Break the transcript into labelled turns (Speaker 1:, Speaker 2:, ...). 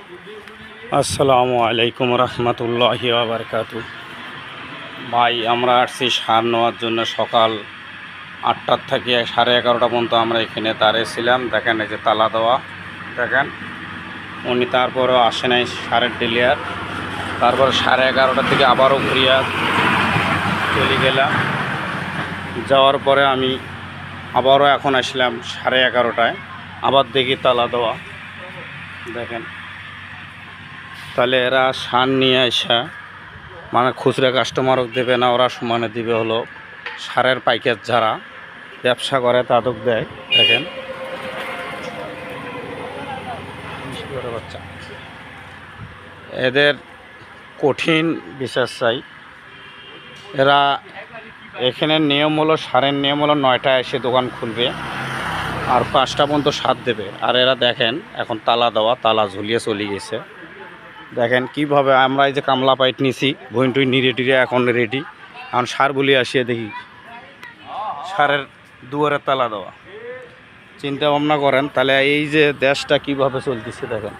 Speaker 1: আসসালামু আলাইকুম রহমতুল্লাহি ওয়া বারাকাতুহু। ভাই আমরা আসছি সার নেওয়ার জন্য। সকাল 8টার থেকে 11:30 পর্যন্ত আমরা এখানে দাঁড়িয়েছিলাম। দেখেন এই যে তালা দেওয়া, দেখেন উনি তারপরও আসে নাই সারের ডিলিয়ার। তারপর 11:30টার থেকে আবারও ঘুরিয়া চলে গেলাম। যাওয়ার পরে আমি আবারও এখন আসলাম 11:30টায়, আবার দেখি তালা দেওয়া। দেখেন তাহলে এরা সার নিয়ে আসা মানে খুচরা কাস্টমারও দেবে না, ওরা সমানে দিবে হলো সারের পাইকার যারা ব্যবসা করে তাদের দেয়। দেখেন বাচ্চা এদের কঠিন বিচার চাই। এরা এখানে নিয়ম হলো, সারের নিয়ম হলো 9টায় এসে দোকান খুলবে আর 5টা পর্যন্ত সার দেবে। আর এরা দেখেন এখন তালা দেওয়া, তালা ঝুলিয়ে চলে গেছে। দেখেন কিভাবে আমরা এই যে কামলা পাইট নিছি, ভইন টুই নিরে টিরে এখন রেডি। এখন সার বলি আসিয়ে দেখি সারের দুয়ারে তালা দেওয়া। চিন্তা ভাবনা করেন তাহলে এই যে দেশটা কিভাবে চলতেছে দেখেন।